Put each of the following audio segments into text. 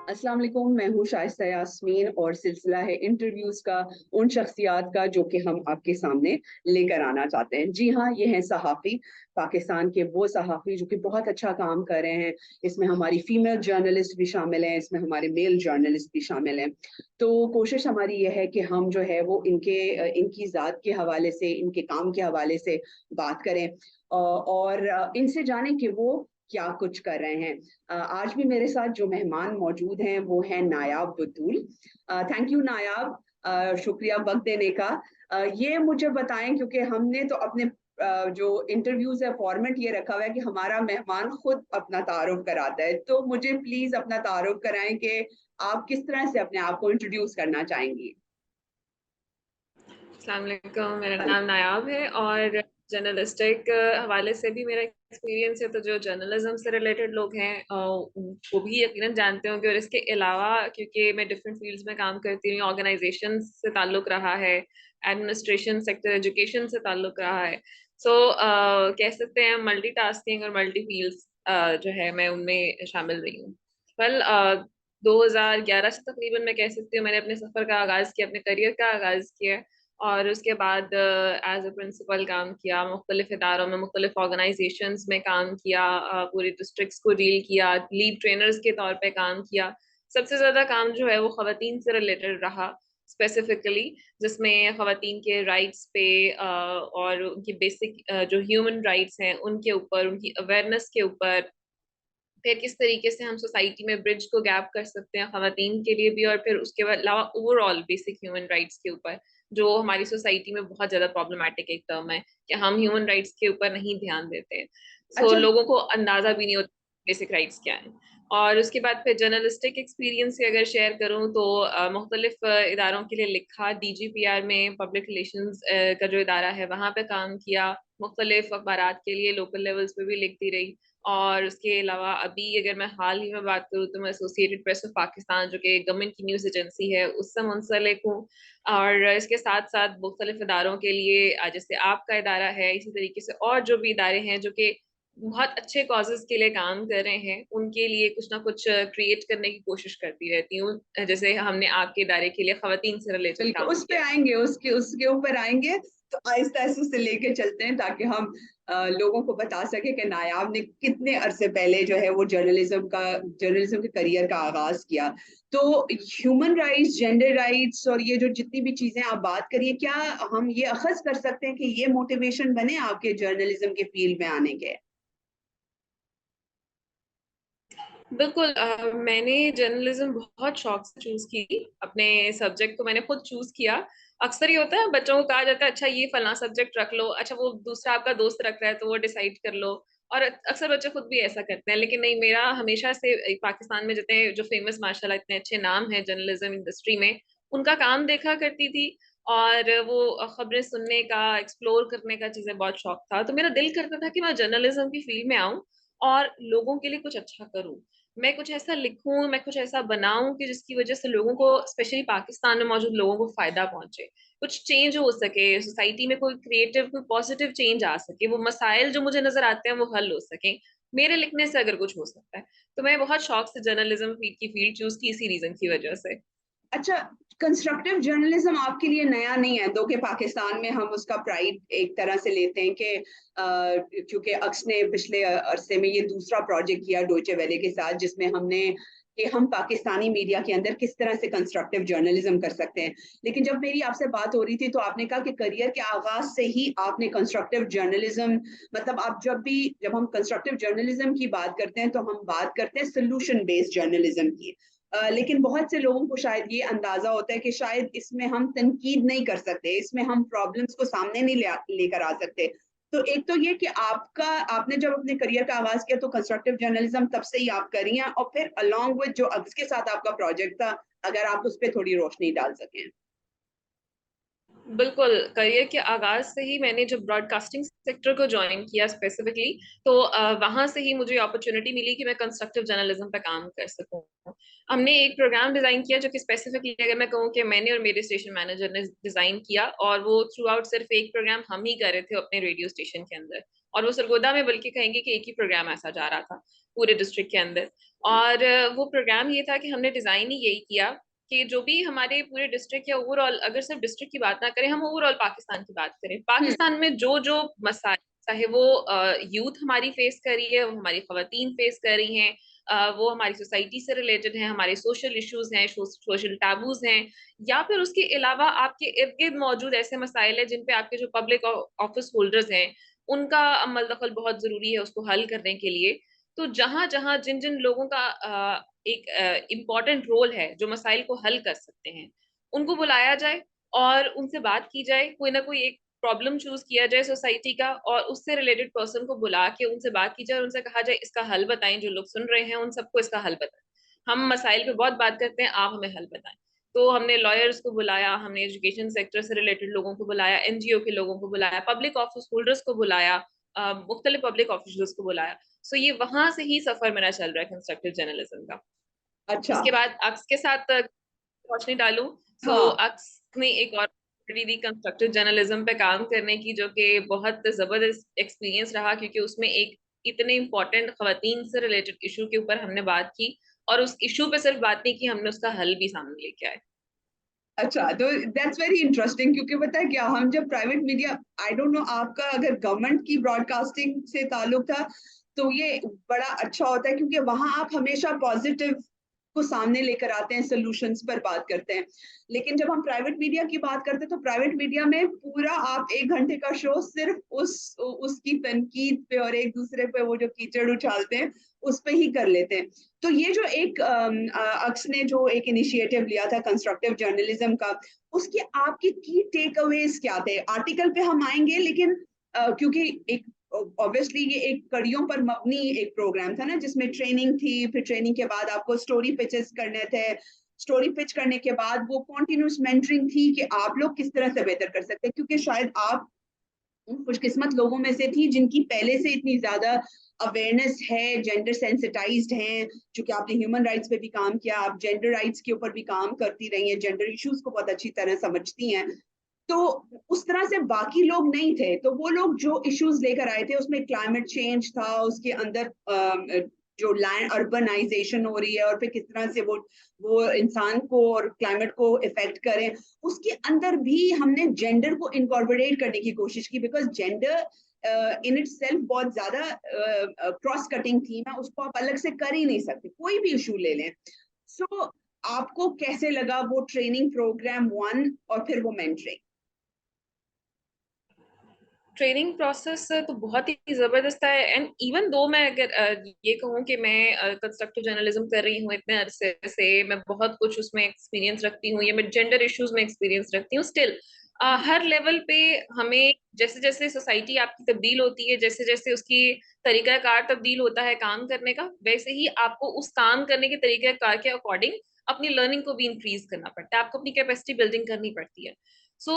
अस्सलाम वालेकुम। मैं हूँ शाइस्ता यास्मीन और सिलसिला है इंटरव्यूज का उन शख्सियात का जो कि हम आपके सामने लेकर आना चाहते हैं। जी हाँ, ये हैं सहाफ़ी, पाकिस्तान के वो सहाफ़ी जो कि बहुत अच्छा काम कर रहे हैं। इसमें हमारी फीमेल जर्नलिस्ट भी शामिल हैं, इसमें हमारे मेल जर्नलिस्ट भी शामिल हैं। तो कोशिश हमारी ये है कि हम जो है वो इनकी ज़ात के हवाले से, इनके काम के हवाले से बात करें और इनसे जानें कि वो क्या कुछ कर रहे हैं। आज भी मेरे साथ जो मेहमान मौजूद हैं वो हैं नायाब बतूल। थैंक यू नायाब, शुक्रिया वक्त देने का। ये मुझे बताएं, क्योंकि हमने तो अपने जो इंटरव्यूज है फॉर्मेट ये रखा हुआ है कि हमारा मेहमान खुद अपना तारुफ कराता है, तो मुझे प्लीज अपना तारुफ कराएं कि आप किस तरह से अपने आप को इंट्रोड्यूस करना चाहेंगी। अस्सलाम वालेकुम, मेरा नाम नायाब है और जर्नलिस्टिक हवाले से भी मेरा एक्सपीरियंस है। तो जो जर्नलिज्म से रिलेटेड लोग हैं वो भी यकीनन जानते होंगे। और इसके अलावा क्योंकि मैं डिफरेंट फील्ड्स में काम करती हूँ, ऑर्गेनाइजेशन से ताल्लुक रहा है, एडमिनिस्ट्रेशन सेक्टर, एजुकेशन से ताल्लुक रहा है। सो कह सकते हैं मल्टीटास्किंग और मल्टी फील्ड्स जो है मैं उनमें शामिल रही हूँ। कल 2011 से तकरीबन मैं कह सकती हूँ मैंने अपने सफर का आगाज किया, अपने करियर का आगाज किया। और उसके बाद एज अ प्रिंसिपल काम किया, मुख्तलिफ इदारों में, मुख्तलिफ ऑर्गेनाइजेशंस में काम किया, पूरी डिस्ट्रिक्ट्स को डील किया, लीड ट्रेनर्स के तौर पे काम किया। सबसे ज़्यादा काम जो है वो ख़वातीन से रिलेटेड रहा स्पेसिफिकली, जिसमें ख़वातीन के राइट्स पे और उनकी बेसिक जो ह्यूमन राइट्स हैं उनके ऊपर, उनकी अवेयरनेस के ऊपर, फिर किस तरीके से हम सोसाइटी में ब्रिज को गैप कर सकते हैं खवातीन के लिए भी, और फिर उसके अलावा ओवरऑल बेसिक ह्यूमन राइट्स के ऊपर, जो हमारी सोसाइटी में बहुत ज्यादा प्रॉब्लमेटिक एक टर्म है कि हम ह्यूमन राइट्स के ऊपर नहीं ध्यान देते हैं। सो अच्छा। लोगों को अंदाजा भी नहीं होता बेसिक राइट्स क्या है। और उसके बाद फिर जर्नलिस्टिक एक्सपीरियंस से अगर शेयर करूं तो मुख्तलिफ इदारों के लिए लिखा, डीजीपीआर में पब्लिक रिलेशंस का जो इदारा है वहां पे काम किया, मुख्तलिफ अखबारात के लिए लोकल लेवल्स पे भी लिखती रही। और उसके अलावा अभी अगर मैं हाल ही में बात करूँ तो मैं एसोसिएटेड प्रेस ऑफ पाकिस्तान, जो कि गवर्नमेंट की न्यूज़ एजेंसी है, उससे मुंसलिक हूँ। और इसके साथ साथ मुख्तलिफ इदारों के लिए जैसे आपका इदारा है, इसी तरीके से और जो भी इदारे हैं जो कि बहुत अच्छे कॉजेज के लिए काम कर रहे हैं, उनके लिए कुछ ना कुछ क्रिएट करने की कोशिश करती रहती हूँ। जैसे हमने आपके इदारे के लिए खवातीन से रिलेटेड बिल्कुल, काम उस पे किया। आएंगे, उसके उसके ऊपर आएंगे। तो आहिस्ता आहिस्ता से लेके चलते हैं ताकि हम लोगों को बता सके कि नायाब ने कितने अरसे पहले जो है वो जर्नलिज्म के करियर का आगाज किया। तो ह्यूमन राइट्स, जेंडर राइट्स और ये जो जितनी भी चीजें आप बात करिए, क्या हम ये अखज कर सकते हैं कि ये मोटिवेशन बने आपके जर्नलिज्म के फील्ड में आने के? बिल्कुल, मैंने जर्नलिज्म बहुत शौक से चूज की। अपने सब्जेक्ट को मैंने खुद चूज किया। अक्सर ये होता है बच्चों को कहा जाता है अच्छा ये फलां सब्जेक्ट रख लो, अच्छा वो दूसरा आपका दोस्त रख रहा है तो वो डिसाइड कर लो। और अक्सर बच्चे खुद भी ऐसा करते हैं, लेकिन नहीं, मेरा हमेशा से पाकिस्तान में जितने जो फेमस माशाल्लाह इतने अच्छे नाम हैं जर्नलिज्म इंडस्ट्री में, उनका काम देखा करती थी। और वो खबरें सुनने का, एक्सप्लोर करने का चीजें बहुत शौक था। तो मेरा दिल करता था कि मैं जर्नलिज्म की फील्ड में आऊं और लोगों के लिए कुछ अच्छा करूं। मैं कुछ ऐसा लिखूं, मैं कुछ ऐसा बनाऊं कि जिसकी वजह से लोगों को, स्पेशली पाकिस्तान में मौजूद लोगों को फायदा पहुंचे, कुछ चेंज हो सके सोसाइटी में, कोई क्रिएटिव, कोई पॉजिटिव चेंज आ सके, वो मसाइल जो मुझे नजर आते हैं वो हल हो सके मेरे लिखने से, अगर कुछ हो सकता है। तो मैं बहुत शौक से जर्नलिज्म की फील्ड चूज की इसी रीजन की वजह से। अच्छा, कंस्ट्रक्टिव जर्नलिज्म आपके लिए नया नहीं है, दो कि पाकिस्तान में हम उसका प्राइड एक तरह से लेते हैं कि क्योंकि अक्स ने पिछले अरसे में ये दूसरा प्रोजेक्ट किया डोइचे वेले के साथ, जिसमें हमने कि हम पाकिस्तानी मीडिया के अंदर किस तरह से कंस्ट्रक्टिव जर्नलिज्म कर सकते हैं। लेकिन जब मेरी आपसे बात हो रही थी तो आपने कहा कि करियर के आगाज से ही आपने कंस्ट्रक्टिव जर्नलिज्म, मतलब आप जब हम कंस्ट्रक्टिव जर्नलिज्म की बात करते हैं तो हम बात करते हैं सोल्यूशन बेस्ड जर्नलिज्म की। लेकिन बहुत से लोगों को शायद ये अंदाजा होता है कि शायद इसमें हम तनकीद नहीं कर सकते, इसमें हम प्रॉब्लम्स को सामने नहीं लेकर आ सकते। तो एक तो ये कि आपने जब अपने करियर का आगाज किया तो कंस्ट्रक्टिव जर्नलिज्म तब से ही आप कर रही हैं, और फिर अलोंग विद जो अब्स के साथ आपका प्रोजेक्ट था, अगर आप उस पर थोड़ी रोशनी डाल सकें। बिल्कुल, करियर के आगाज से ही मैंने जब ब्रॉडकास्टिंग सेक्टर को ज्वाइन किया स्पेसिफिकली, तो वहां से ही मुझे अपॉर्चुनिटी मिली कि मैं कंस्ट्रक्टिव जर्नलिज्म पे काम कर सकूं। हमने एक प्रोग्राम डिजाइन किया जो कि स्पेसिफिकली, अगर मैं कहूँ कि मैंने और मेरे स्टेशन मैनेजर ने डिजाइन किया, और वो थ्रू आउट सिर्फ एक प्रोग्राम हम ही कर रहे थे अपने रेडियो स्टेशन के अंदर। और वो सरगोदा में बल्कि कहेंगे कि एक ही प्रोग्राम ऐसा जा रहा था पूरे डिस्ट्रिक्ट के अंदर। और वो प्रोग्राम ये था कि हमने डिजाइन ही यही किया कि जो भी हमारे पूरे डिस्ट्रिक्ट या ओवरऑल, अगर सिर्फ डिस्ट्रिक्ट की बात ना करें, हम ओवरऑल पाकिस्तान की बात करें, हम्म। पाकिस्तान में जो जो मसाइल, चाहे वो यूथ हमारी फेस कर रही है, वो हमारी खवातीन फेस कर रही हैं, वो हमारी सोसाइटी से रिलेटेड हैं, हमारे सोशल इश्यूज हैं, सोशल टैबूज हैं, या फिर उसके अलावा आपके इर्द गिर्द मौजूद ऐसे मसाइल हैं जिन पे आपके जो पब्लिक ऑफिस होल्डर्स हैं उनका अमल दखल बहुत जरूरी है उसको हल करने के लिए। तो जहां जहां जिन जिन लोगों का एक इम्पॉर्टेंट रोल है जो मसाइल को हल कर सकते हैं, उनको बुलाया जाए और उनसे बात की जाए, कोई ना कोई एक प्रॉब्लम चूज किया जाए सोसाइटी का और उससे रिलेटेड पर्सन को बुला के उनसे बात की जाए और उनसे कहा जाए इसका हल बताएं, जो लोग सुन रहे हैं उन सबको इसका हल बताएं। हम मसाइल पे बहुत बात करते हैं, आप हमें हल बताएं। तो हमने लॉयर्स को बुलाया, हमने एजुकेशन सेक्टर से रिलेटेड लोगों को बुलाया, एनजीओ के लोगों को बुलाया, पब्लिक ऑफिस होल्डर्स को बुलाया, मुख्तलिफ पब्लिक ऑफिसर्स को बुलाया। सो ये वहां से ही सफर मेरा चल रहा है कंस्ट्रक्टिव जर्नलिज्म का। अच्छा। उसके बाद अक्स के साथ रोशनी डालूं, सो हाँ। अक्स ने एक और दी कंस्ट्रक्टिव जर्नलिज्म पे काम करने की, जो कि बहुत जबरदस्त एक्सपीरियंस रहा, क्योंकि उसमें एक इतने इंपॉर्टेंट खवातीन से रिलेटेड इशू के ऊपर हमने बात की और उस इशू पे सिर्फ बात नहीं की, हमने उसका हल भी सामने लेके आए। अच्छा, तो दैट्स वेरी इंटरेस्टिंग, क्योंकि पता है क्या, हम जब private media, I don't know आपका अगर गवर्नमेंट की ब्रॉडकास्टिंग से ताल्लुक था तो ये बड़ा अच्छा होता है, क्योंकि वहां आप हमेशा पॉजिटिव को सामने लेकर आते हैं, सोल्यूशंस पर बात करते हैं। लेकिन जब हम प्राइवेट मीडिया की बात करते हैं तो प्राइवेट मीडिया में पूरा आप 1 घंटे का शो सिर्फ उसकी तनकीद पे और एक दूसरे पे वो जो कीचड़ उछालते हैं उस पे ही कर लेते हैं। तो ये जो एक अक्स ने जो एक इनिशिएटिव लिया था कंस्ट्रक्टिव जर्नलिज्म का, उसके आपके की टेक अवेज क्या थे? आर्टिकल पे हम आएंगे, लेकिन क्योंकि एक ऑब्वियसली ये एक कड़ियों पर मबनी एक प्रोग्राम था ना, जिसमें ट्रेनिंग थी, फिर ट्रेनिंग के बाद आपको स्टोरी पिचेस करने थे, स्टोरी पिच करने के बाद वो कॉन्टिन्यूस मेंटरिंग थी कि आप लोग किस तरह से बेहतर कर सकते हैं, क्योंकि शायद आप उन खुशकिस्मत लोगों में से थी जिनकी पहले से इतनी ज्यादा अवेयरनेस है, जेंडर सेंसिटाइज्ड हैं, चूंकि आपने ह्यूमन राइट्स पे भी काम किया, आप जेंडर राइट्स के ऊपर भी काम करती रही हैं, जेंडर इश्यूज को बहुत अच्छी तरह समझती हैं। तो उस तरह से बाकी लोग नहीं थे, तो वो लोग जो इश्यूज लेकर आए थे उसमें क्लाइमेट चेंज था, उसके अंदर जो लैंड अर्बनाइजेशन हो रही है और फिर किस तरह से वो इंसान को और क्लाइमेट को इफेक्ट करें, उसके अंदर भी हमने जेंडर को इनकॉर्पोरेट करने की कोशिश की, because gender in it self बहुत ज्यादा क्रॉस कटिंग थीम है, उसको आप अलग से कर ही नहीं सकते, कोई भी इशू ले लें। सो आपको कैसे लगा वो ट्रेनिंग प्रोग्राम 1 और फिर वो मेंटरिंग? ट्रेनिंग प्रोसेस तो बहुत ही जबरदस्त है। एंड इवन दो मैं अगर ये कहूँ कि मैं कंस्ट्रक्टिव जर्नलिज्म कर रही हूँ इतने अरसे से, मैं बहुत कुछ उसमें एक्सपीरियंस रखती हूँ या मैं जेंडर इश्यूज में एक्सपीरियंस रखती हूँ, स्टिल हर लेवल पे हमें जैसे जैसे सोसाइटी आपकी तब्दील होती है, जैसे जैसे उसकी तरीकाकार तब्दील होता है काम करने का, वैसे ही आपको उस काम करने के तरीकाकार के अकॉर्डिंग अपनी लर्निंग को भी इंक्रीज करना पड़ता है, आपको अपनी कैपेसिटी बिल्डिंग करनी पड़ती है। सो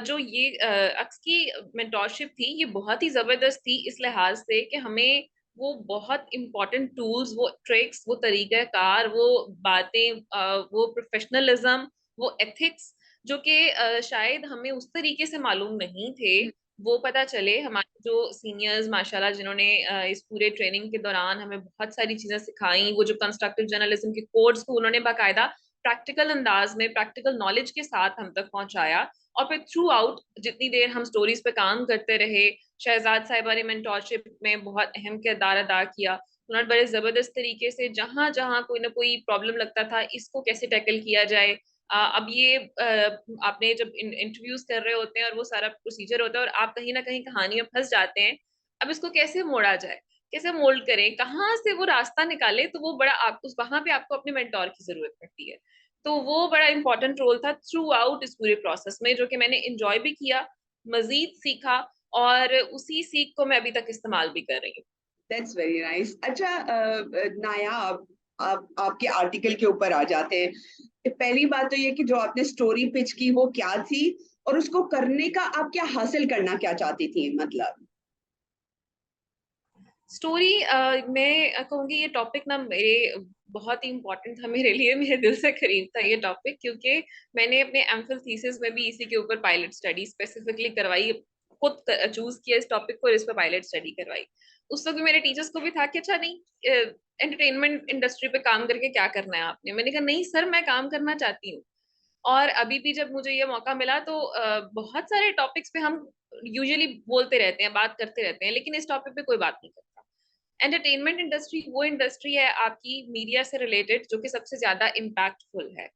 जो ये अक्स की मेंटोरशिप थी, ये बहुत ही जबरदस्त थी इस लिहाज से कि हमें वो बहुत इंपॉर्टेंट टूल्स, वो ट्रिक्स, वो तरीक़ाकार, वो बातें, वो प्रोफेशनलिज्म, वो एथिक्स, जो कि शायद हमें उस तरीके से मालूम नहीं थे, वो पता चले। हमारे जो सीनियर्स माशाल्लाह जिन्होंने इस पूरे ट्रेनिंग के दौरान हमें बहुत सारी चीजें सिखाई, वो जो कंस्ट्रक्टिव जर्नलिज्म के कोर्स को उन्होंने बाकायदा प्रैक्टिकल अंदाज में, प्रैक्टिकल नॉलेज के साथ हम तक पहुंचाया। और फिर थ्रू आउट जितनी देर हम स्टोरीज पे काम करते रहे, शहजाद साहिबा ने मेंटोरशिप में बहुत अहम किरदार अदा किया। उन्होंने बड़े जबरदस्त तरीके से जहां जहां कोई ना कोई प्रॉब्लम लगता था, इसको कैसे टैकल किया जाए। अब ये आपने जब इंटरव्यूज कर रहे होते हैं और वो सारा प्रोसीजर होता है और आप कहीं ना कहीं कहानी में फंस जाते हैं, अब इसको कैसे मोड़ा जाए, कैसे मोल्ड करें, कहाँ से वो रास्ता निकाले, तो वो बड़ा आपको वहां पे आपको अपने मेंटोर की जरूरत पड़ती है। तो वो बड़ा इंपॉर्टेंट रोल था थ्रू आउट इस पूरे प्रोसेस में, जो कि मैंने इंजॉय भी किया, मजीद सीखा, और उसी सीख को मैं अभी तक इस्तेमाल भी कर रही हूँ। That's very nice. अच्छा, नायाब, आप आपके आर्टिकल के ऊपर आ जाते हैं। पहली बात तो ये कि जो आपने स्टोरी पिच की वो क्या थी, और उसको करने का आप क्या हासिल करना क्या चाहती थी, मतलब? स्टोरी मैं कहूँगी ये टॉपिक ना मेरे बहुत ही इम्पोर्टेंट था मेरे लिए, मेरे दिल से करीब था ये टॉपिक, क्योंकि मैंने अपने एमफिल थीसिस में भी इसी के ऊपर पायलट स्टडी स्पेसिफिकली करवाई। खुद चूज किया इस टॉपिक को और इस पर पायलट स्टडी करवाई। उस वक्त भी मेरे टीचर्स को भी था कि अच्छा नहीं, एंटरटेनमेंट इंडस्ट्री पे काम करके क्या करना है आपने। मैंने कहा नहीं सर, मैं काम करना चाहती हूँ। और अभी भी जब मुझे ये मौका मिला तो बहुत सारे टॉपिक्स पे हम यूजुअली बोलते रहते हैं, बात करते रहते हैं, लेकिन इस टॉपिक पे कोई बात नहीं करता। एंटरटेनमेंट इंडस्ट्री वो इंडस्ट्री है आपकी मीडिया से रिलेटेड जो कि सबसे ज्यादा इम्पैक्टफुल है।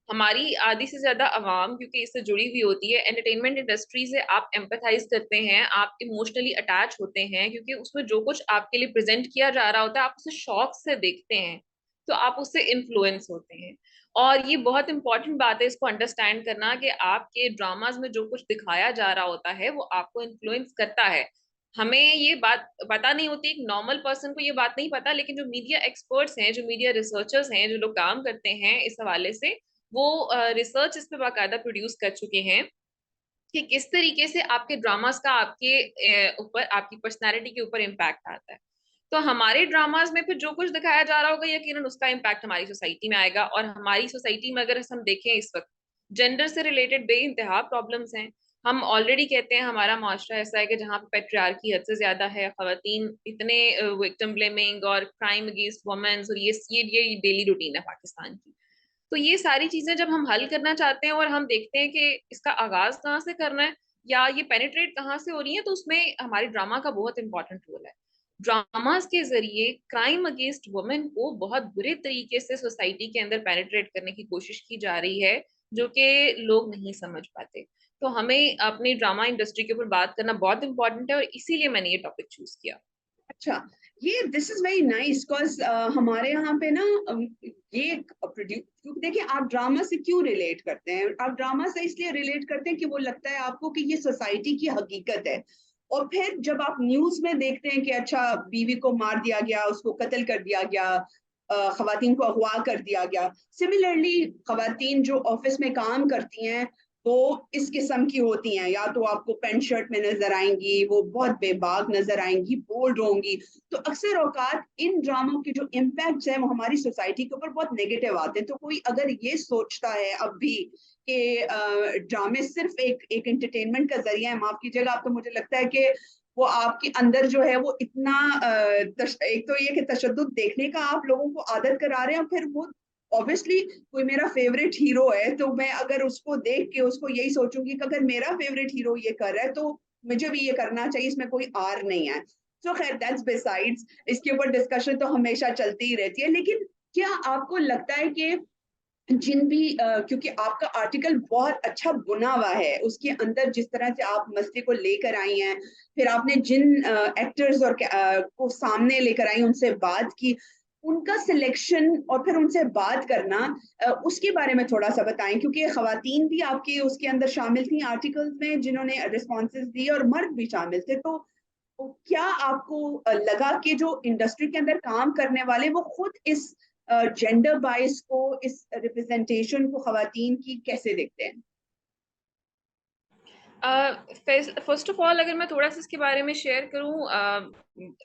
हमारी आधी से ज्यादा आवाम क्योंकि इससे जुड़ी हुई होती है, एंटरटेनमेंट इंडस्ट्री से आप एम्पैथाइज करते हैं, आप इमोशनली अटैच होते हैं, क्योंकि उसमें जो कुछ आपके लिए प्रेजेंट किया जा रहा होता है आप उसे शौक से देखते हैं, तो आप उससे इन्फ्लुएंस होते हैं। और ये बहुत इंपॉर्टेंट बात है इसको अंडरस्टैंड करना कि आपके ड्रामाज में जो कुछ दिखाया जा रहा होता है वो आपको इन्फ्लुएंस करता है। हमें ये बात पता नहीं होती, एक नॉर्मल पर्सन को ये बात नहीं पता, लेकिन जो मीडिया एक्सपर्ट्स हैं, जो मीडिया रिसर्चर्स हैं, जो लोग काम करते हैं इस हवाले से, वो रिसर्च इस पे बाकायदा प्रोड्यूस कर चुके हैं कि किस तरीके से आपके ड्रामास का आपके ऊपर, आपकी पर्सनालिटी के ऊपर इम्पैक्ट आता है। तो हमारे ड्रामास में फिर जो कुछ दिखाया जा रहा होगा यकीनन उसका इम्पैक्ट हमारी सोसाइटी में आएगा। और हमारी सोसाइटी में अगर हम देखें इस वक्त जेंडर से रिलेटेड बेइंतहा प्रॉब्लम्स हैं। हम ऑलरेडी कहते हैं हमारा माशरा ऐसा है कि जहाँ पे पेट्रियार्की हद से ज्यादा है, खवातीन इतने विक्टिम ब्लेमिंग और क्राइम अगेंस्ट वुमेन्स, और ये डेली रूटीन है पाकिस्तान की। तो ये सारी चीजें जब हम हल करना चाहते हैं और हम देखते हैं कि इसका आगाज कहाँ से करना है या ये पेनिट्रेट कहाँ से हो रही है, तो उसमें हमारे ड्रामा का बहुत इंपॉर्टेंट रोल है। ड्रामास के जरिए क्राइम अगेंस्ट वुमेन को बहुत बुरे तरीके से सोसाइटी के अंदर पेनिट्रेट करने की कोशिश की जा रही है, जो कि लोग नहीं समझ पाते। तो हमें अपनी ड्रामा इंडस्ट्री के ऊपर बात करना बहुत इंपॉर्टेंट है और इसीलिए मैंने ये टॉपिक चूज किया। अच्छा, ये this is very nice because हमारे यहाँ पे ना ये क्योंकि देखिए आप ड्रामा से क्यों रिलेट करते हैं, आप ड्रामा से इसलिए रिलेट करते हैं कि वो लगता है आपको कि ये सोसाइटी की हकीकत है। और फिर जब आप न्यूज में देखते हैं कि अच्छा बीवी को मार दिया गया, उसको कत्ल कर दिया गया, खवातीन को अगवा कर दिया गया। सिमिलरली खवातीन जो ऑफिस में काम करती हैं वो इस किस्म की होती हैं, या तो आपको पेंट शर्ट में नजर आएंगी, वो बहुत बेबाक नजर आएंगी, बोल्ड होंगी। तो अक्सर औकात इन ड्रामों के जो इम्पैक्ट्स हैं वो हमारी सोसाइटी के ऊपर बहुत नेगेटिव आते हैं। तो कोई अगर ये सोचता है अब भी कि ड्रामे सिर्फ एक एंटरटेनमेंट का जरिया है, माफ कीजिएगा, आप, तो मुझे लगता है कि वो आपके अंदर जो है वो इतना एक तो ये कि तशद्दुद देखने का आप लोगों को आदत करा रहे हैं, और फिर वो ऑब्वियसली कोई मेरा फेवरेट हीरो है तो मैं अगर उसको देख के उसको यही सोचूंगी कि अगर मेरा फेवरेट हीरो ये कर रहा है तो मुझे भी ये करना चाहिए, इसमें कोई आर नहीं है। तो खैर दैट्स बिसाइड्स, इसके ऊपर डिस्कशन तो हमेशा चलती ही रहती है। लेकिन क्या आपको लगता है कि जिन भी क्योंकि आपका आर्टिकल बहुत अच्छा बुना हुआ है, उसके अंदर जिस तरह से आप मसले को लेकर आई हैं, फिर आपने जिन एक्टर्स और को सामने लेकर आई उनसे बात की, उनका सिलेक्शन और फिर उनसे बात करना, उसके बारे में थोड़ा सा बताएं, क्योंकि खवातीन भी आपके उसके अंदर शामिल थी आर्टिकल्स में जिन्होंने रिस्पॉन्सेज दिए और मर्द भी शामिल थे। तो क्या आपको लगा कि जो इंडस्ट्री के अंदर काम करने वाले वो खुद इस जेंडर बाइस को, इस रिप्रेजेंटेशन को खवातीन की कैसे देखते हैं? फर्स्ट ऑफ ऑल अगर मैं थोड़ा सा इसके बारे में शेयर करूं,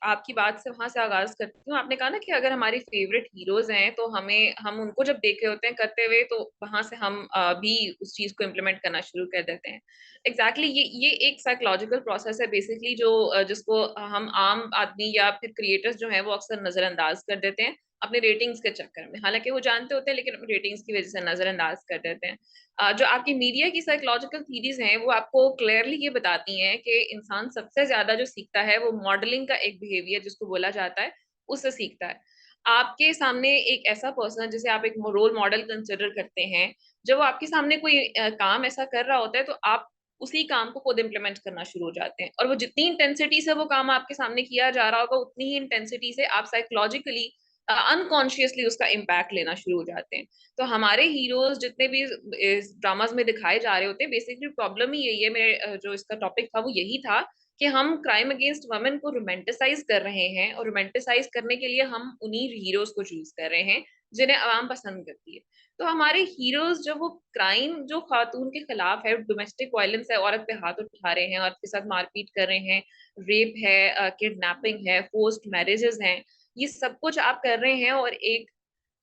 आपकी बात से वहां से आगाज करती हूँ। आपने कहा ना कि अगर हमारे फेवरेट हीरोज हैं तो हम उनको जब देख रहे होते हैं करते हुए तो वहां से हम भी उस चीज को इम्प्लीमेंट करना शुरू कर देते हैं। एग्जैक्टली ये एक साइकोलॉजिकल प्रोसेस है बेसिकली, जो जिसको हम आम आदमी या फिर क्रिएटर्स जो है वो अक्सर नजरअंदाज कर देते हैं अपने रेटिंग्स के चक्कर में। हालांकि वो जानते होते हैं लेकिन अपने रेटिंग्स की वजह से नजरअंदाज कर देते हैं। जो आपकी मीडिया की साइकोलॉजिकल थीरीज हैं वो आपको क्लियरली ये बताती हैं कि इंसान सबसे ज्यादा जो सीखता है वो मॉडलिंग का एक बिहेवियर जिसको बोला जाता है उससे सीखता है। आपके सामने एक ऐसा पर्सन जिसे आप एक रोल मॉडल कंसिडर करते हैं, जब वो आपके सामने कोई काम ऐसा कर रहा होता है तो आप उसी काम को खुद इम्प्लीमेंट करना शुरू हो जाते हैं, और वो जितनी इंटेंसिटी से वो काम आपके सामने किया जा रहा होगा उतनी ही इंटेंसिटी से आप साइकोलॉजिकली अनकॉन्शियसली उसका इम्पैक्ट लेना शुरू हो जाते हैं। तो हमारे हीरोज जितने भी इस ड्रामाज में दिखाए जा रहे होते हैं, बेसिकली प्रॉब्लम ही यही है। मेरे जो इसका टॉपिक था वो यही था कि हम क्राइम अगेंस्ट वुमेन को रोमांटिसाइज कर रहे हैं, और रोमांटिसाइज करने के लिए हम उन्हीं हीरोज को चूज कर रहे हैं जिन्हें आवाम पसंद करती है। तो हमारे हीरोज जब वो क्राइम जो खातून के खिलाफ है, डोमेस्टिक वायलेंस है, औरत पे हाथ उठा रहे हैं, औरत के साथ मारपीट कर रहे हैं, रेप है, किडनैपिंग है, फोर्स्ड मैरिजेस हैं, ये सब कुछ आप कर रहे हैं और एक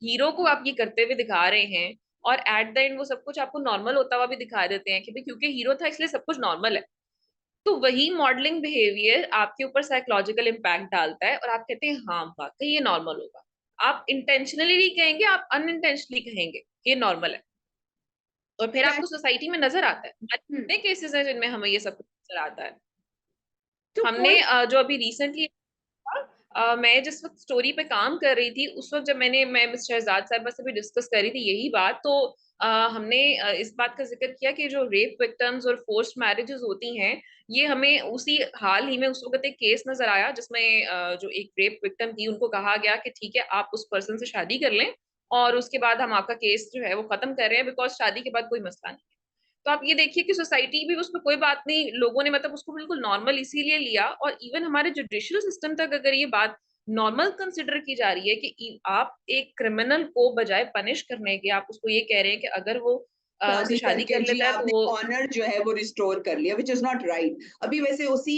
हीरो को आप ये करते हुए दिखा रहे हैं, और एट द एंड वो सब कुछ आपको नॉर्मल होता हुआ भी दिखा देते हैं कि भाई क्योंकि हीरो था इसलिए सब कुछ नॉर्मल है। तो वही मॉडलिंग बिहेवियर आपके ऊपर साइकोलॉजिकल इम्पैक्ट डालता है और आप कहते हैं हाँ वाकई ये नॉर्मल होगा। आप इंटेंशनली नहीं कहेंगे, आप अनइंटेंशनली कहेंगे ये नॉर्मल है, और फिर आपको सोसाइटी में नजर आता है। हम्म, कितने केसेस हैं जिनमें हमें ये सब कुछ नजर आता है। तो हमने कोई जो अभी रिसेंटली मैं जिस वक्त स्टोरी पे काम कर रही थी, उस वक्त जब मैं मिस शहजाद साहबा से भी डिस्कस करी थी यही बात, तो हमने इस बात का जिक्र किया कि जो रेप विक्टिम्स और फोर्स्ड मैरिजेस होती हैं, ये हमें उसी हाल ही में उस वक्त एक केस नजर आया जिसमें जो एक रेप विक्टिम थी उनको कहा गया कि ठीक है आप उस पर्सन से शादी कर लें और उसके बाद हम आपका केस जो है वो खत्म कर रहे हैं, बिकॉज शादी के बाद कोई मसला नहीं। तो आप ये देखिए कि सोसाइटी भी उसमें कोई बात नहीं, लोगों ने मतलब उसको बिल्कुल नॉर्मल इसीलिए लिया, और इवन हमारे जुडिशियल सिस्टम तक अगर ये बात नॉर्मल कंसिडर की जा रही है कि आप एक क्रिमिनल को बजाय पनिश करने के आप उसको ये कह रहे हैं कि अगर वो उससे शादी शादी करके कर जी लेता है तो आपने वो ऑनर जो है वो रिस्टोर कर लिया, विच इज नॉट राइट। अभी वैसे उसी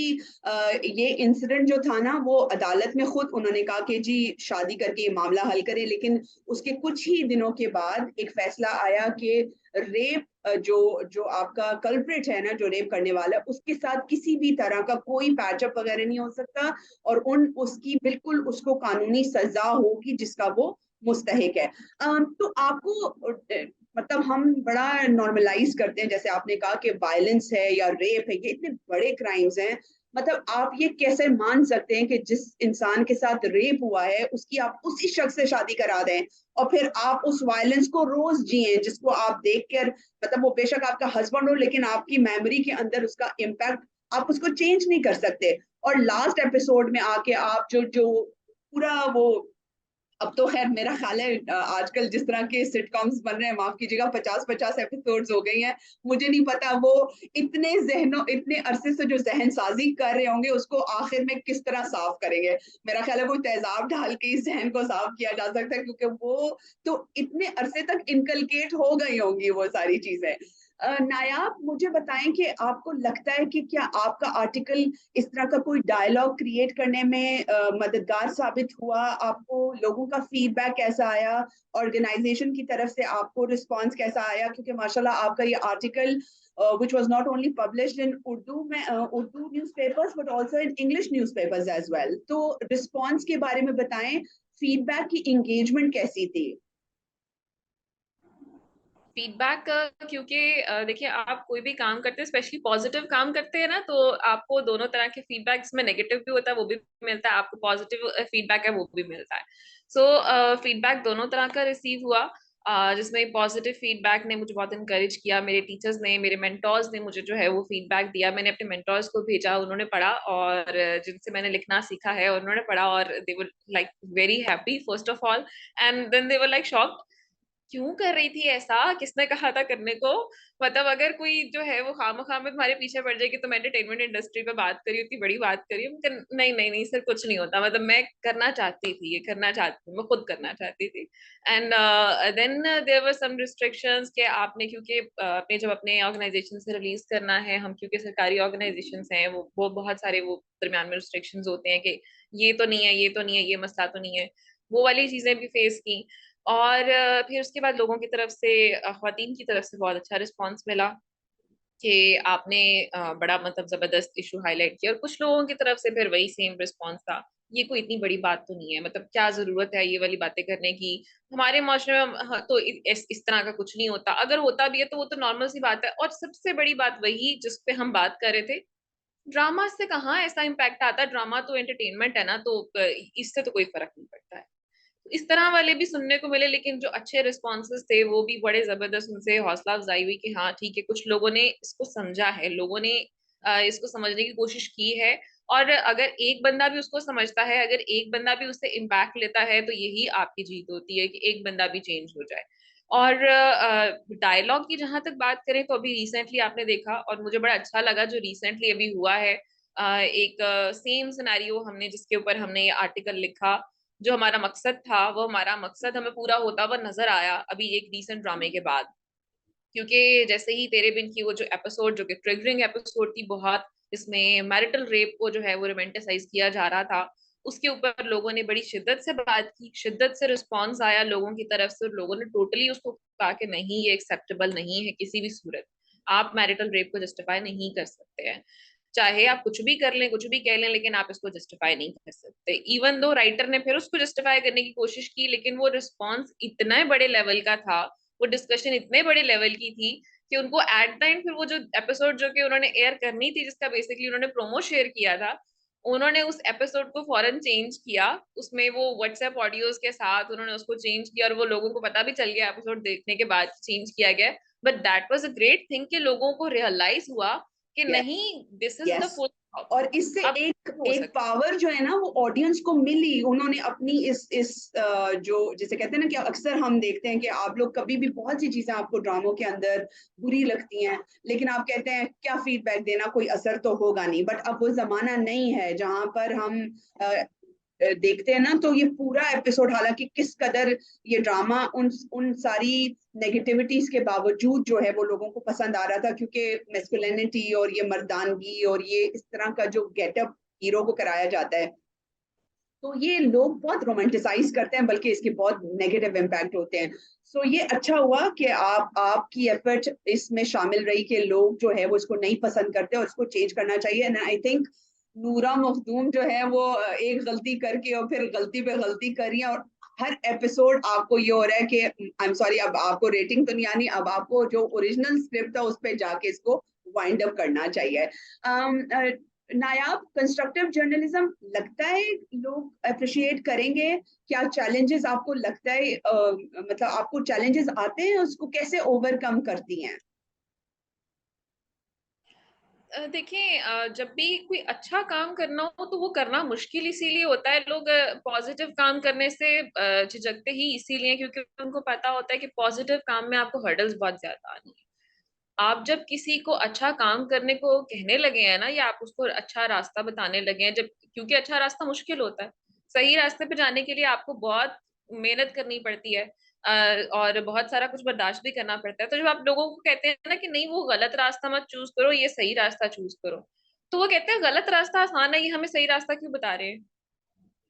ये इंसिडेंट जो था ना, वो अदालत में खुद उन्होंने कहा कि जी शादी करके ये मामला हल करें, लेकिन उसके कुछ ही दिनों के बाद एक फैसला आया कि रेप जो जो आपका कल्प्रिट है ना, जो रेप करने वाला, उसके साथ किसी भी तरह का कोई पैचअप वगैरह नहीं हो सकता, और उन उसकी बिल्कुल उसको कानूनी सजा होगी जिसका वो मुस्तहिक है। तो आपको मतलब हम बड़ा नॉर्मलाइज करते हैं, जैसे आपने कहा कि वायलेंस है या रेप है, ये इतने बड़े क्राइम्स हैं। मतलब आप ये कैसे मान सकते हैं कि जिस इंसान के साथ रेप हुआ है उसकी आप उसी शख्स से शादी करा दें, और फिर आप उस वायलेंस को रोज जिए, जिसको आप देख कर, मतलब वो बेशक आपका हस्बैंड हो, लेकिन आपकी मेमोरी के अंदर उसका इम्पैक्ट आप उसको चेंज नहीं कर सकते। और लास्ट एपिसोड में आके आप जो जो पूरा वो, अब तो खैर मेरा ख्याल है आजकल जिस तरह के सिटकॉम्स बन रहे हैं, माफ कीजिएगा, 50-50 एपिसोड्स हो गई हैं। मुझे नहीं पता वो इतने जहनों इतने अरसे से जो जहन साजी कर रहे होंगे उसको आखिर में किस तरह साफ करेंगे। मेरा ख्याल है वो तेजाब डाल के इस जहन को साफ किया जा सकता है, क्योंकि वो तो इतने अरसे तक इनकलकेट हो गई होंगी वो सारी चीजें। नायाब, मुझे बताएं कि आपको लगता है कि क्या आपका आर्टिकल इस तरह का कोई डायलॉग क्रिएट करने में मददगार साबित हुआ? आपको लोगों का फीडबैक कैसा आया? ऑर्गेनाइजेशन की तरफ से आपको रिस्पांस कैसा आया? क्योंकि माशाल्लाह आपका ये article which was not only published in Urdu में Urdu newspapers but also in English newspapers as well. तो रिस्पांस के बारे में बताएं, फीडबैक की एंगेजमेंट कैसी थी? फीडबैक, क्योंकि देखिए आप कोई भी काम करते हैं स्पेशली पॉजिटिव काम करते हैं ना, तो आपको दोनों तरह के फीडबैक, इसमें नेगेटिव भी होता है वो भी मिलता है, आपको पॉजिटिव फीडबैक है वो भी मिलता है। सो फीडबैक दोनों तरह का रिसीव हुआ। जिसमें पॉजिटिव फीडबैक ने मुझे बहुत इंकरेज किया, मेरे टीचर्स ने, मेरे मेंटोर्स ने मुझे जो है वो फीडबैक दिया, मैंने अपने मेंटोर्स को भेजा, उन्होंने पढ़ा, और जिनसे मैंने लिखना सीखा है उन्होंने पढ़ा, और they were like very happy first of all, and then they were like shocked, क्यों कर रही थी ऐसा, किसने कहा था करने को। मतलब अगर कोई जो है वो खामखा में तुम्हारे पीछे पड़ जाएगी, तो मैं एंटरटेनमेंट इंडस्ट्री पे बात करी, उतनी बड़ी बात करी, नहीं नहीं नहीं सर कुछ नहीं होता, मतलब मैं करना चाहती थी, ये करना चाहती थी, मैं खुद करना चाहती थी। And then there were some restrictions कि आपने, क्योंकि अपने जब अपने ऑर्गेनाइजेशन से रिलीज करना है, हम क्योंकि सरकारी ऑर्गेनाइजेशन हैं, वो बहुत सारे वो दरमियान में रिस्ट्रिक्शंस होते हैं कि ये तो नहीं है, ये तो नहीं है, ये मसला तो नहीं है, वो वाली चीजें भी फेस की। और फिर उसके बाद लोगों की तरफ से, ख्वातीन की तरफ से बहुत अच्छा रिस्पांस मिला कि आपने बड़ा मतलब जबरदस्त इशू हाईलाइट किया, और कुछ लोगों की तरफ से फिर वही सेम रिस्पांस था, ये कोई इतनी बड़ी बात तो नहीं है, मतलब क्या जरूरत है ये वाली बातें करने की, हमारे माशरे में हाँ, तो इस तरह का कुछ नहीं होता, अगर होता भी है तो वो तो नॉर्मल सी बात है। और सबसे बड़ी बात वही जिस पे हम बात कर रहे थे, ड्रामा से कहाँ ऐसा इम्पैक्ट आता है, ड्रामा तो एंटरटेनमेंट है ना, तो इससे तो कोई फर्क नहीं पड़ता है। इस तरह वाले भी सुनने को मिले, लेकिन जो अच्छे रिस्पॉन्सेस थे वो भी बड़े जबरदस्त, उनसे हौसला अफजाई हुई कि हाँ ठीक है, कुछ लोगों ने इसको समझा है, लोगों ने इसको समझने की कोशिश की है, और अगर एक बंदा भी उसको समझता है, अगर एक बंदा भी उससे इम्पैक्ट लेता है, तो यही आपकी जीत होती है कि एक बंदा भी चेंज हो जाए। और डायलॉग की जहां तक बात करें, तो अभी रिसेंटली आपने देखा और मुझे बड़ा अच्छा लगा जो रिसेंटली अभी हुआ है, एक सेम सिनेरियो हमने जिसके ऊपर हमने ये आर्टिकल लिखा, जो हमारा मकसद था वो हमारा मकसद हमें पूरा होता हुआ नजर आया अभी एक रीसेंट ड्रामे के बाद। क्योंकि जैसे ही तेरे बिन की वो जो एपिसोड, जो कि ट्रिगरिंग एपिसोड थी बहुत, इसमें मैरिटल रेप को जो है वो रोमांटिसाइज किया जा रहा था, उसके ऊपर लोगों ने बड़ी शिद्दत से बात की, शिद्दत से रिस्पॉन्स आया लोगों की तरफ से, और लोगों ने टोटली उसको कहा कि नहीं ये एक्सेप्टेबल नहीं है किसी भी सूरत, आप मैरिटल रेप को जस्टिफाई नहीं कर सकते हैं। चाहे आप कुछ भी कर लें, कुछ भी कह लें, लेकिन आप इसको जस्टिफाई नहीं कर सकते। इवन दो राइटर ने फिर उसको जस्टिफाई करने की कोशिश की, लेकिन वो रिस्पॉन्स इतना बड़े लेवल का था, वो डिस्कशन इतने बड़े लेवल की थी कि उनको एट टाइम फिर वो जो एपिसोड जो कि उन्होंने एयर करनी थी, जिसका बेसिकली उन्होंने प्रोमो शेयर किया था, उन्होंने उस एपिसोड को फौरन चेंज किया। उसमें वो व्हाट्सएप ऑडियोज के साथ उन्होंने उसको चेंज किया, और वो लोगों को पता भी चल गया एपिसोड देखने के बाद चेंज किया गया। But that was a great thing कि लोगों को रियलाइज हुआ कि नहीं, this is the yes, full. और इससे अब एक हो एक सकता पावर जो है ना वो ऑडियंस को मिली। उन्होंने अपनी इस जो जिसे कहते हैं ना कि अक्सर हम देखते हैं कि आप लोग कभी भी बहुत सी चीजें आपको ड्रामों के अंदर बुरी लगती हैं, लेकिन आप कहते हैं क्या फीडबैक देना, कोई असर तो होगा नहीं। बट अब वो जमाना नहीं है जहां पर हम देखते हैं ना, तो ये पूरा एपिसोड, हालांकि किस कदर ये ड्रामा उन सारी नेगेटिविटीज के बावजूद जो है वो लोगों को पसंद आ रहा था, क्योंकि मेस्कुलिनिटी और ये मर्दानगी और ये इस तरह का जो गेटअप हीरो को कराया जाता है, तो ये लोग बहुत रोमांटिसाइज करते हैं, बल्कि इसके बहुत नेगेटिव इम्पैक्ट होते हैं। सो ये अच्छा हुआ कि आपकी एफर्ट इसमें शामिल रही कि लोग जो है वो इसको नहीं पसंद करते और इसको चेंज करना चाहिए। एंड आई थिंक नूरा मखदूम जो है वो एक गलती करके और फिर गलती पे गलती कर रही है, और हर एपिसोड आपको ये हो रहा है कि आई एम सॉरी, अब आपको रेटिंग तो नहीं आनी, अब आपको जो ओरिजिनल स्क्रिप्ट था उस पर जाके इसको वाइंड अप करना चाहिए। नायाब, कंस्ट्रक्टिव जर्नलिज्म लगता है लोग अप्रिशिएट करेंगे? क्या चैलेंजेस आपको लगता है, मतलब आपको चैलेंजेस आते हैं, उसको कैसे ओवरकम करती हैं? देखिए, जब भी कोई अच्छा काम करना हो तो वो करना मुश्किल इसीलिए होता है। लोग पॉजिटिव काम करने से झिझकते ही इसीलिए क्योंकि उनको पता होता है कि पॉजिटिव काम में आपको हर्डल्स बहुत ज्यादा आनी है। आप जब किसी को अच्छा काम करने को कहने लगे हैं ना, या आप उसको अच्छा रास्ता बताने लगे हैं, जब क्योंकि अच्छा रास्ता मुश्किल होता है, सही रास्ते पे जाने के लिए आपको बहुत मेहनत करनी पड़ती है, और बहुत सारा कुछ बर्दाश्त भी करना पड़ता है। तो जब आप लोगों को कहते हैं ना कि नहीं, वो गलत रास्ता मत चूज करो, ये सही रास्ता चूज करो, तो वो कहते हैं गलत रास्ता आसान है, ये हमें सही रास्ता क्यों बता रहे हैं?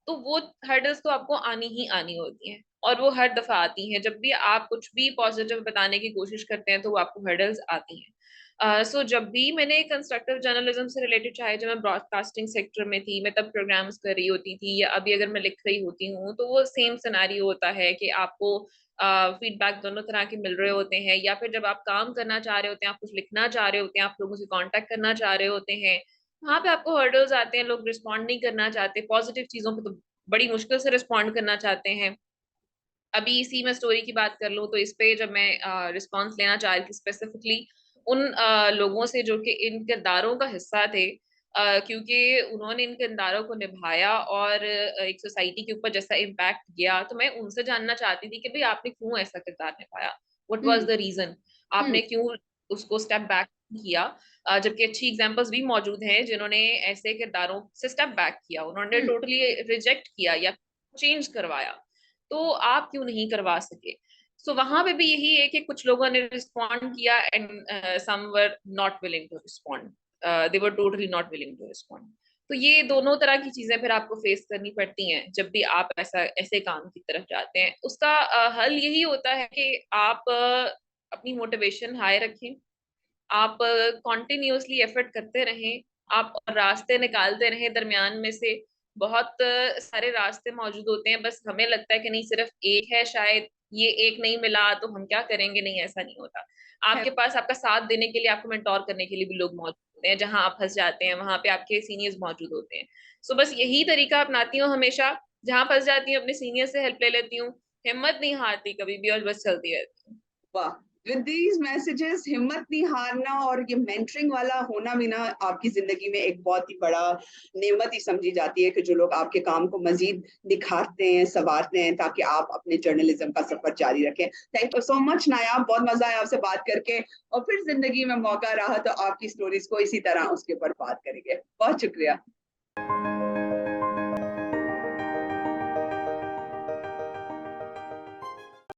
तो वो हर्डल्स तो आपको आनी ही आनी होती हैं, और वो हर दफा आती हैं। जब भी आप कुछ भी पॉजिटिव बताने की कोशिश करते हैं तो वो आपको हर्डल्स आती हैं। सो जब भी मैंने कंस्ट्रक्टिव जर्नलिज्म से रिलेटेड, चाहे जब मैं ब्रॉडकास्टिंग सेक्टर में थी, मैं तब प्रोग्राम्स कर रही होती थी, या अभी अगर मैं लिख रही होती हूँ, तो वो सेम सिनेरियो होता है कि आपको फीडबैक दोनों तरह के मिल रहे होते हैं। या फिर जब आप काम करना चाह रहे होते हैं, आप कुछ लिखना चाह रहे होते हैं, आप लोगों से कांटेक्ट करना चाह रहे होते हैं, वहां पे आपको हर्डल्स आते हैं, लोग रिस्पॉन्ड नहीं करना चाहते पॉजिटिव चीजों पे, तो बड़ी मुश्किल से रिस्पॉन्ड करना चाहते हैं। अभी इसी में स्टोरी की बात कर लूँ तो इस पे जब मैं रिस्पॉन्स लेना चाह रही थी स्पेसिफिकली उन लोगों से जो कि इन किरदारों का हिस्सा थे, क्योंकि उन्होंने इन किरदारों को निभाया और एक सोसाइटी के ऊपर जैसा इम्पैक्ट गया, तो मैं उनसे जानना चाहती थी कि भाई आपने क्यों ऐसा किरदार निभाया, what was hmm. The reason, आपने हम्म। क्यों उसको स्टेप बैक किया। जबकि अच्छी एग्जांपल्स भी मौजूद हैं जिन्होंने ऐसे किरदारों से स्टेप बैक किया, उन्होंने हम्म। टोटली रिजेक्ट किया या चेंज करवाया, तो आप क्यों नहीं करवा सके? सो वहां पे भी यही है कि कुछ लोगों ने रिस्पॉन्ड किया and some were not willing to respond, they were totally not willing to respond. तो ये दोनों तरह की चीजें फिर आपको फेस करनी पड़ती हैं जब भी आप ऐसा ऐसे काम की तरफ जाते हैं। उसका हल यही होता है कि आप अपनी मोटिवेशन हाई रखें, आप कॉन्टिन्यूसली एफर्ट करते रहें, आप रास्ते निकालते रहें दरमियान में से। बहुत सारे रास्ते मौजूद होते हैं, बस हमें लगता है कि नहीं सिर्फ एक है, शायद ये एक नहीं मिला तो हम क्या करेंगे। नहीं, ऐसा नहीं होता। है। आपके पास आपका साथ देने के लिए, आपको मेंटोर करने के लिए भी लोग मौजूद होते हैं। जहां आप फंस जाते हैं वहां पे आपके सीनियर्स मौजूद होते हैं। सो बस यही तरीका अपनाती हूँ हमेशा, जहां फंस जाती हूँ अपने सीनियर से हेल्प ले लेती हूँ, हिम्मत नहीं हारती कभी भी, और बस चलती रहती हूँ। वाह, विद दीज मैसेजेस, हिम्मत नहीं हारना और ये मेंटरिंग वाला होना भी ना आपकी जिंदगी में एक बहुत ही बड़ा नेमत ही समझी जाती है, कि जो लोग आपके काम को मजीद निखारते हैं, संवारते हैं, ताकि आप अपने जर्नलिज्म का सफर जारी रखें। थैंक यू सो मच नायाब, बहुत मजा आया आपसे बात करके, और फिर जिंदगी में मौका रहा तो आपकी स्टोरीज को इसी तरह उसके ऊपर बात करेंगे। बहुत शुक्रिया।